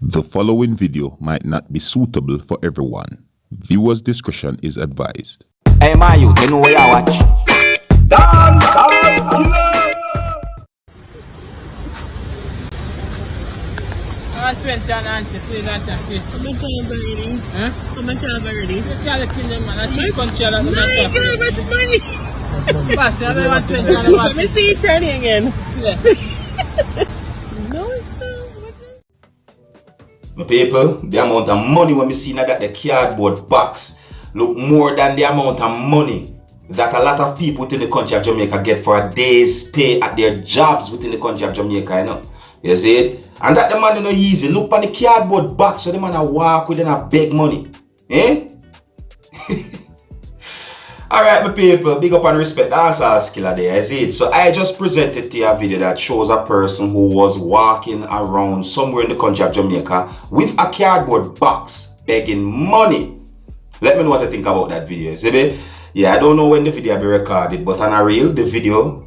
The following video might not be suitable for everyone. Viewers' discretion is advised. Hey, my youth, you know where I watch? Dancehall, skilla. 120 and 93 and 30. Someone tell him already. Huh? Someone tell him already. You can't kill them, man. I see country and the No, match you up. can't have money. Boss, you have 120 and the Let me see it turning again. Yeah. No, it's not. My people, the amount of money when me see in that the cardboard box look more than the amount of money that a lot of people within the country of Jamaica get for a day's pay at their jobs within the country of Jamaica, you know. You see it? And that the man is not easy. Look on the cardboard box so the man a walk with and a beg money. Eh? Alright, my people, big up and respect. That's our skilla there, is it? So I just presented to you a video that shows a person who was walking around somewhere in the country of Jamaica with a cardboard box begging money. Let me know what you think about that video. See me? Yeah, I don't know when the video will be recorded, but on a reel, the video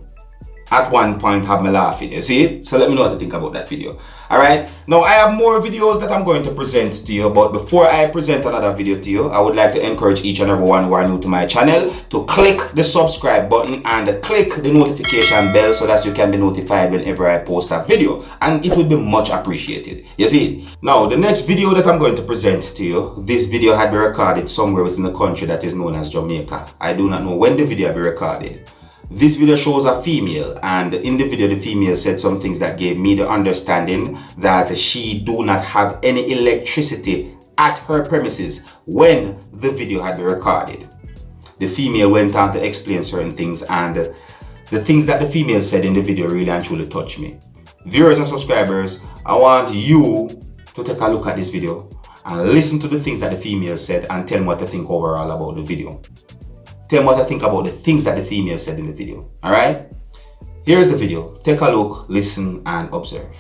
at one point have me laughing, you see it? So let me know what you think about that video. Alright, now I have more videos that I'm going to present to you, but before I present another video to you, I would like to encourage each and everyone who are new to my channel to click the subscribe button and click the notification bell so that you can be notified whenever I post a video, and it would be much appreciated. You see? Now the next video that I'm going to present to you, this video had been recorded somewhere within the country that is known as Jamaica. I do not know when the video will be recorded. This video shows a female, and in the video the female said some things that gave me the understanding that she do not have any electricity at her premises when the video had been recorded. The female went on to explain certain things, and the things that the female said in the video really and truly touched me. Viewers and subscribers, I want you to take a look at this video and listen to the things that the female said and tell me what you think overall about the video. Tell me what I think about the things that the female said in the video. Alright? Here's the video. Take a look, listen, and observe.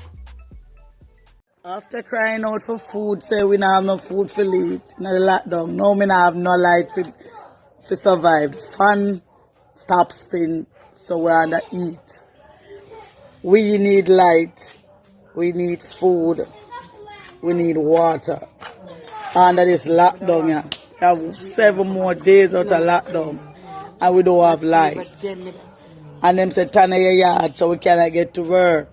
After crying out for food, say we don't have no food for eat, no lockdown. No, me not have no light for survive. Fan stop spin, so we're under eat. We need light, we need food, we need water. Under this lockdown, yeah. We have 7 more days out of lockdown and we don't have lights. And them say Tanya your yard so we cannot get to work.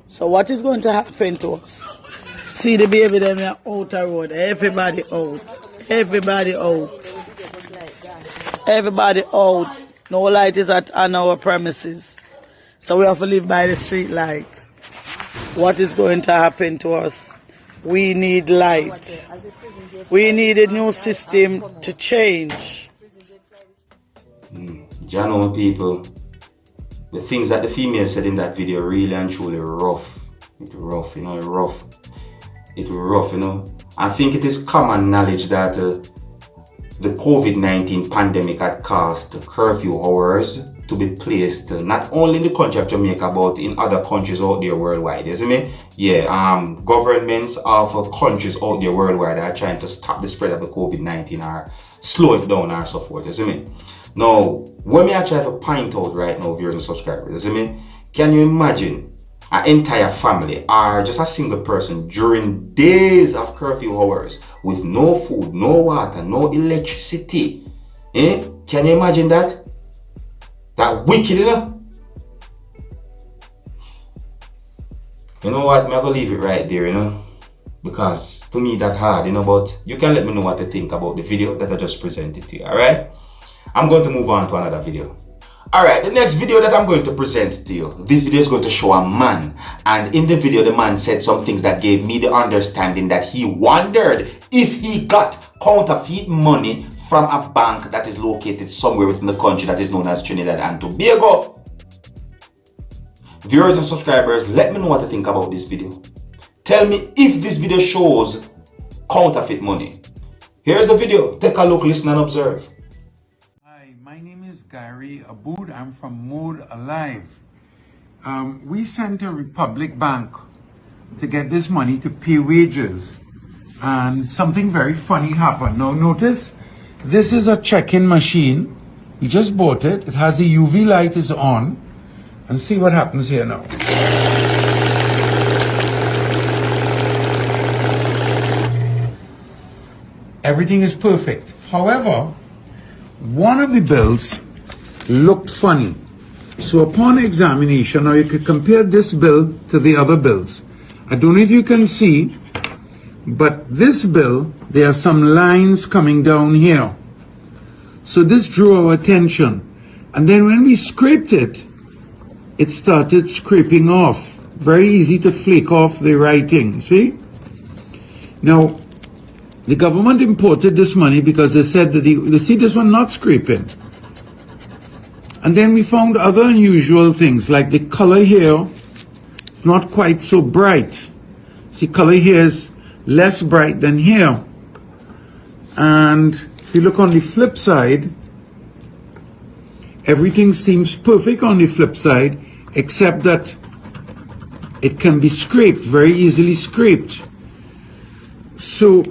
So what is going to happen to us? See the baby them here out the road. Everybody out. Everybody out. Everybody out. No light is on our premises. So we have to live by the street light. What is going to happen to us? We need light. We need a new system to change. Jano people, the things that the female said in that video really and truly rough. It's rough, you know, rough. It's rough, you know. I think it is common knowledge that the COVID-19 pandemic had caused curfew hours to be placed not only in the country of Jamaica but in other countries out there worldwide. You see me? Yeah, governments of countries out there worldwide are trying to stop the spread of the COVID-19 or slow it down or so forth. You see me? Now, when me actually have a point out right now, viewers and subscribers, you see me? Can you imagine an entire family or just a single person during days of curfew hours with no food, no water, no electricity? Eh? Can you imagine that? That wicked, you know? You know what? I'm gonna leave it right there, you know? Because to me that hard, you know, but you can let me know what you think about the video that I just presented to you, alright? I'm going to move on to another video. Alright, the next video that I'm going to present to you, this video is going to show a man, and in the video the man said some things that gave me the understanding that he wondered if he got counterfeit money from a bank that is located somewhere within the country that is known as Trinidad and Tobago. Viewers and subscribers, let me know what you think about this video. Tell me if this video shows counterfeit money. Here's the video. Take a look, listen and observe. Hi, my name is Gary Aboud. I'm from Mode Alive. We sent a Republic Bank to get this money to pay wages. And something very funny happened. Now notice, this is a check-in machine. We just bought it. It has the UV light is on. And see what happens here now. everything is perfect. However, one of the bills looked funny. So upon examination, now you could compare this bill to the other bills. I don't know if you can see, but this bill, there are some lines coming down here. So this drew our attention. And then when we scraped it, it started scraping off. Very easy to flake off the writing, see? Now, the government imported this money because they said that see this one not scraping. And then we found other unusual things, like the color here is not quite so bright. See, color here is less bright than here. And if you look on the flip side, everything seems perfect on the flip side, except that it can be scraped, very easily scraped. So,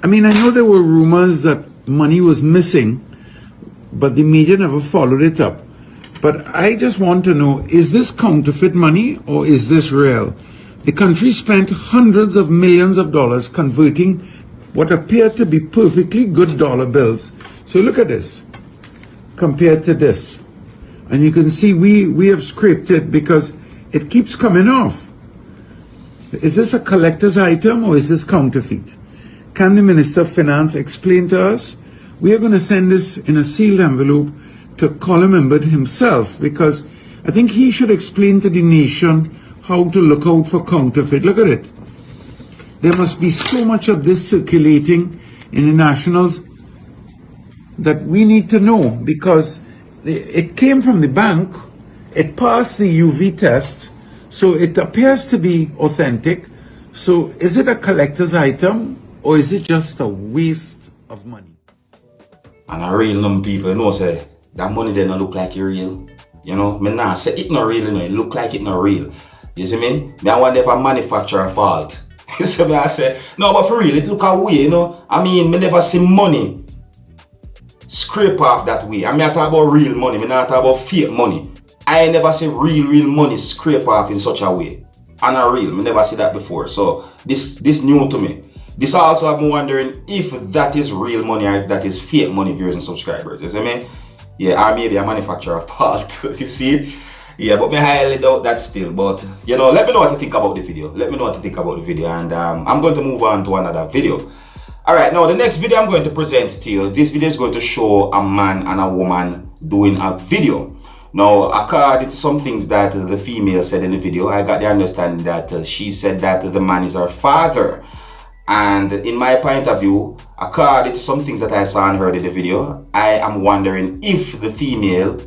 I mean, I know there were rumors that money was missing, but the media never followed it up. But I just want to know, is this counterfeit money or is this real? The country spent hundreds of millions of dollars converting what appeared to be perfectly good dollar bills. So look at this, compared to this. And you can see we have scraped it because it keeps coming off. Is this a collector's item or is this counterfeit? Can the Minister of Finance explain to us? We are going to send this in a sealed envelope to Colin Members himself, because I think he should explain to the nation how to look out for counterfeit. Look at it. There must be so much of this circulating in the nationals that we need to know, because it came from the bank, it passed the UV test, so it appears to be authentic. So is it a collector's item or is it just a waste of money? And a real number people know say that money they not look like it real. You know, me nah say it not real, you know, it look like it not real. You see me? Me I wonder if a manufacturer fault. You see me? I say, no, but for real, it look away, you know. I mean, me never see money scrape off that way. I mean, I talk about real money, me not talk about fake money. I never see real money scrape off in such a way. And a real, me never see that before. So this new to me. This also I'm wondering if that is real money or if that is fake money, viewers and subscribers. You see me? Yeah, or maybe a manufacturer fault. You see? Yeah, but me highly doubt that still. But you know, let me know what you think about the video. Let me know what you think about the video, and I'm going to move on to another video. Alright, now the next video I'm going to present to you, this video is going to show a man and a woman doing a video. Now, according to some things that the female said in the video, I got the understanding that she said that the man is her father. And in my point of view, according to some things that I saw and heard in the video, I am wondering if the female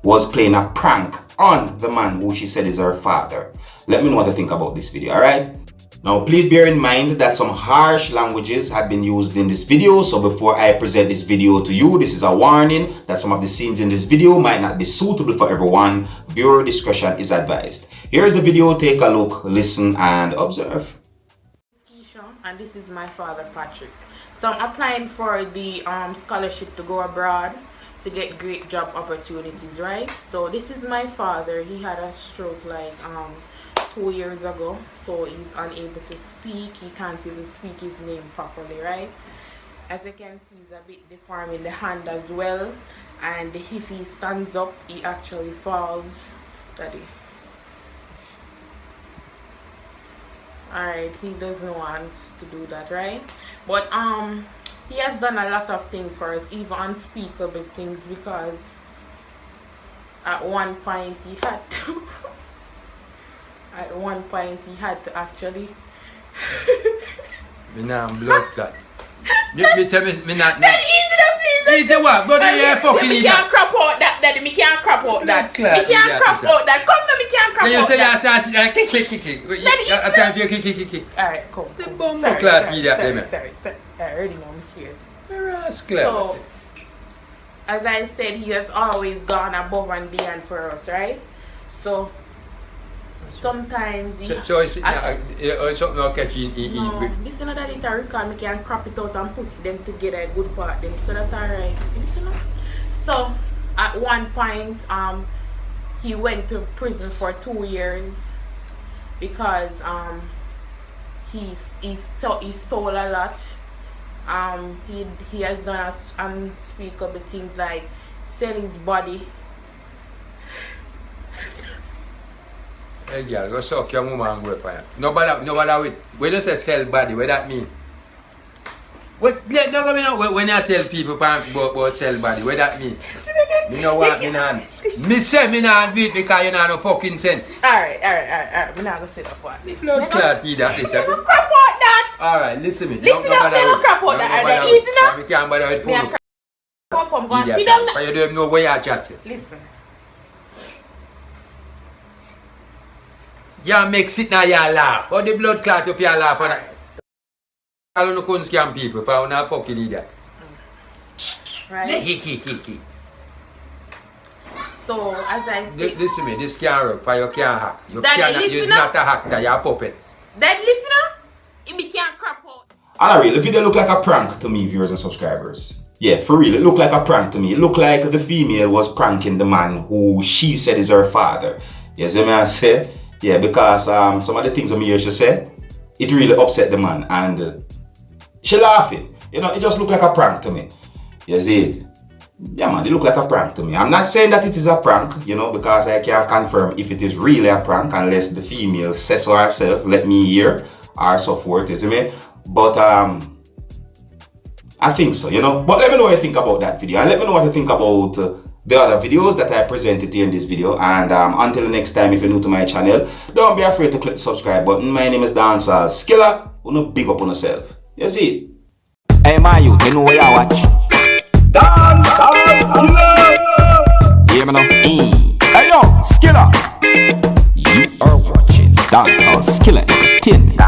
was playing a prank on the man who she said is her father. Let me know what you think about this video, alright? Now, please bear in mind that some harsh languages had been used in this video. So before I present this video to you, this is a warning that some of the scenes in this video might not be suitable for everyone. Viewer discretion is advised. Here's the video. Take a look, listen, and observe. And this is my father, Patrick. So I'm applying for the scholarship to go abroad to get great job opportunities, right? So this is my father. He had a stroke like 2 years ago, so he's unable to speak. He can't even speak his name properly, right? As you can see, he's a bit deformed in the hand as well, and if he stands up, he actually falls. Daddy. Alright, he doesn't want to do that, right? But he has done a lot of things for us, even unspeakable things, because at one point he had to actually Me nah blood clot. Me say me not. That easy to please. Easy what? But you fucking me can't crop out that, Daddy. Me can't crop out that. Me can't crop out that. Come now, me can't crop out that. You say you attach it kick. I time for you kick. Alright, cool. Sorry. I already know I'm serious. Rascal. So, as I said, he has always gone above and beyond for us, right? So, sometimes he... So it's something I'll catch you in... No, this is not that it's a record. I can crop it out and put them together, a good part them. So that's alright. So, at one point, he went to prison for 2 years because he stole a lot. He has done unspeakable things like sell his body. Hey girl, go suck your woman and go for it. No bother with. When you say sell body, what that mean? What? No, when I tell people about sell body, what that mean? Me no want me not. Me say me not do it because you know no fucking sense. Alright. We not gonna say that part. Blood clot eat that, listen. Never crap out that. Alright, listen me. Listen up, never crap out that. Are they easy now? We can't bother with food. Come, go and sit down. But you don't know where you chat. Listen. You make sit now, you laugh. How the blood clot up, you laugh. I don't know how to scam people, but I'm not fucking idiot. Right. So, as I said... Listen me, this can't work, for you can't hack. You're listen not a hacker, you're a puppet. That listener, it can't crap out. And real, the video look like a prank to me, viewers and subscribers. Yeah, for real, it looked like a prank to me. It looked like the female was pranking the man who she said is her father. You see what I say? Yeah, because some of the things that me hear she say, it really upset the man, and she laughing. You know, it just looked like a prank to me. You see it? Yeah man, it looked like a prank to me. I'm not saying that it is a prank, you know, because I can't confirm if it is really a prank unless the female says so herself, let me hear, or so forth, you see me? But I think so, you know. But let me know what you think about that video, and let me know what you think about the other videos that I presented here in this video. And until the next time, if you're new to my channel, don't be afraid to click the subscribe button. My name is Dancehall Skilla. Wanna big up on yourself. You see? Hey my youth, you know where you watch? Dancehall Skilla. Yeah, man. Hey yo, Skilla. You are watching Dancehall Skilla Entertainment.